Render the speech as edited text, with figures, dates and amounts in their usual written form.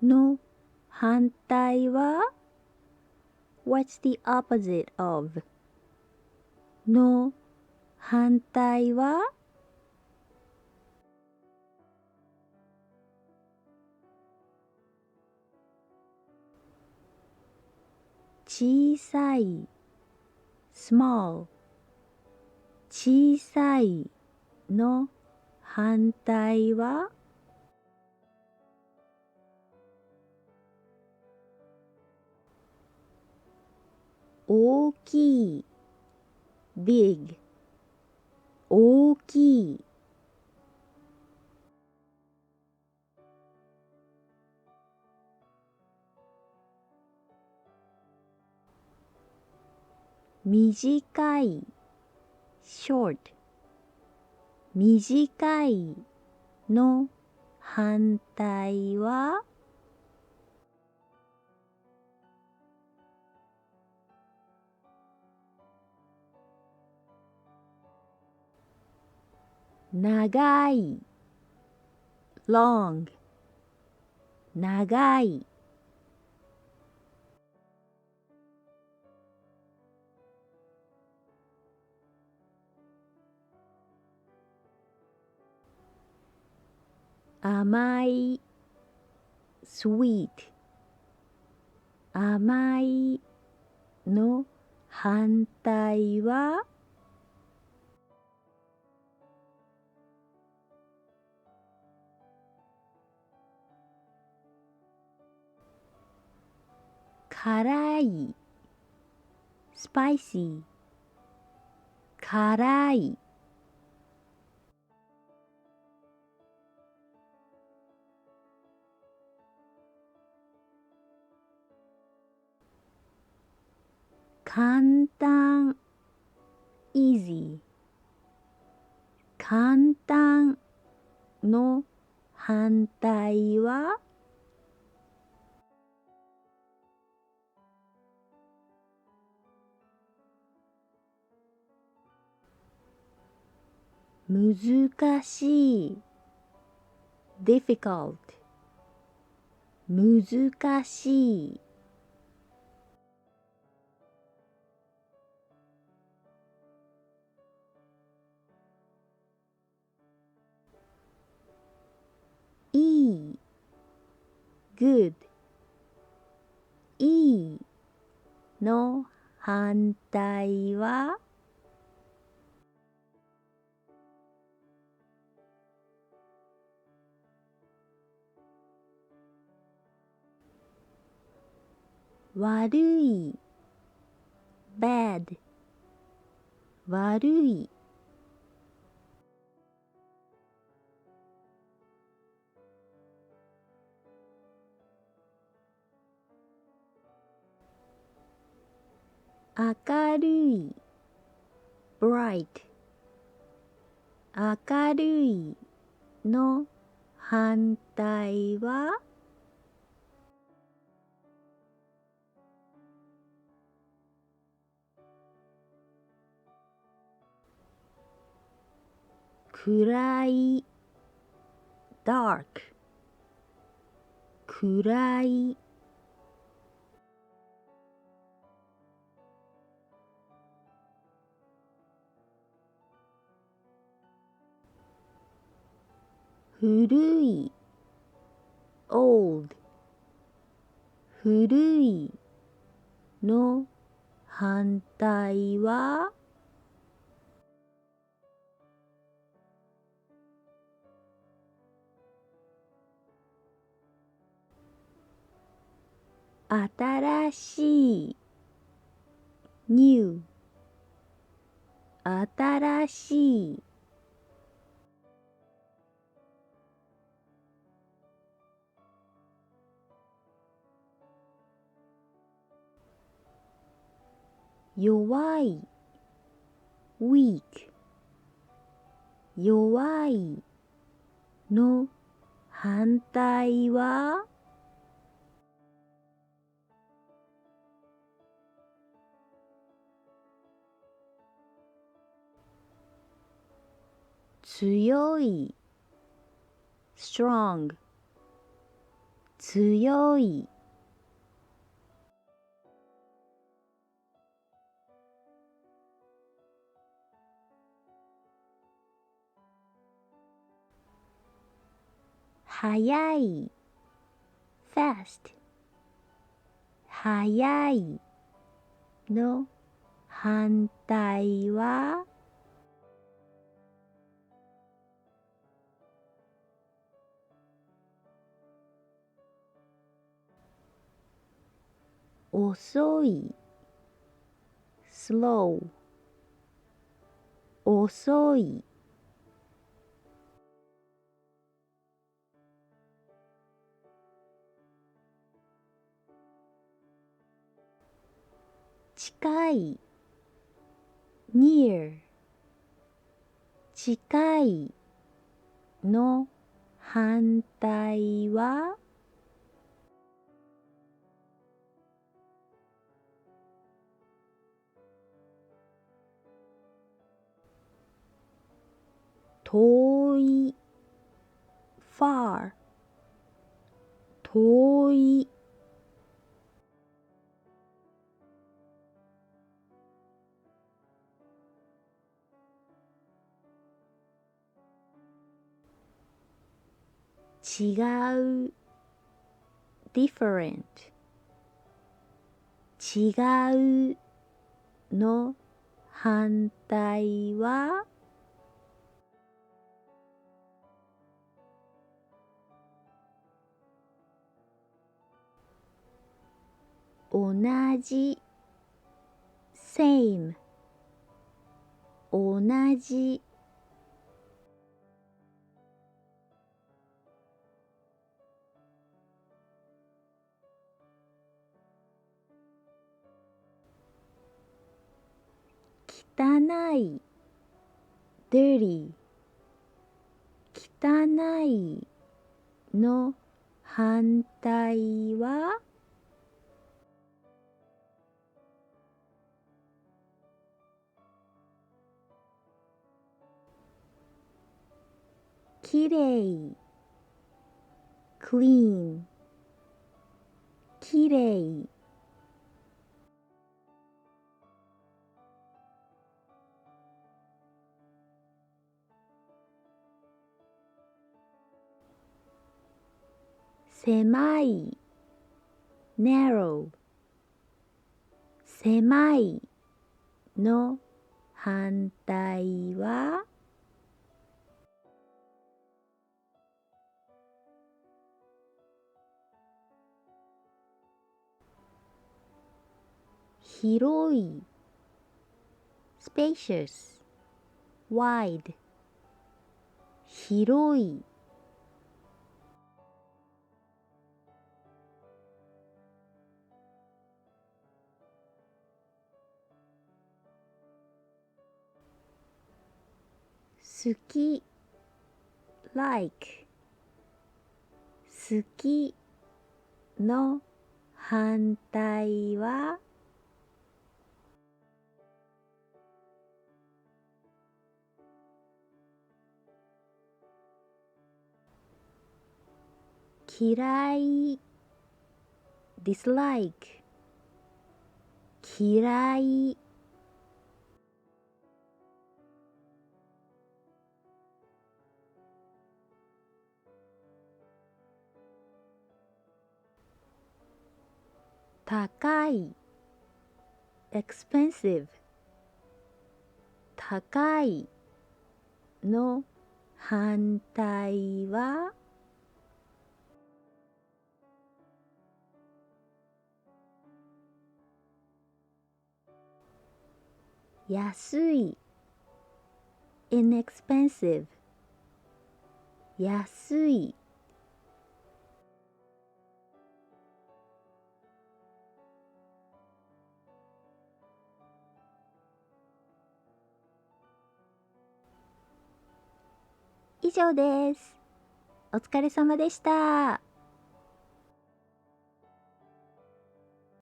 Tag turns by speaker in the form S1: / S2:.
S1: の反対は What's the opposite of の反対は小さい small 小さいの反対は大きい big 大きい短い short 短いの反対は長い long 長い甘い sweet 甘いの反対は辛い spicy 辛い簡単 easy 簡単の反対は難しい difficult 難しいいい good いいの反対は悪い bad 悪い明るい bright 明るいの反対は暗い dark 暗い古い old 古いの反対は新しい new 新しい弱い weak 弱いの反対は強い strong 強い、速い、fast、速いの反対は遅い、slow、遅い、近い、near、近いの反対は遠い、far、遠い、違う、different、違うの反対は同じ、same、同じ、汚い、dirty、汚いの反対はきれい、clean、きれい、狭い、narrow、狭いの反対は広い、spacious、wide、広い、好き、like、好きの反対は嫌い、dislike、嫌い、高い、expensive、高いの反対は安い、inexpensive、安い。以上です。お疲れ様でした。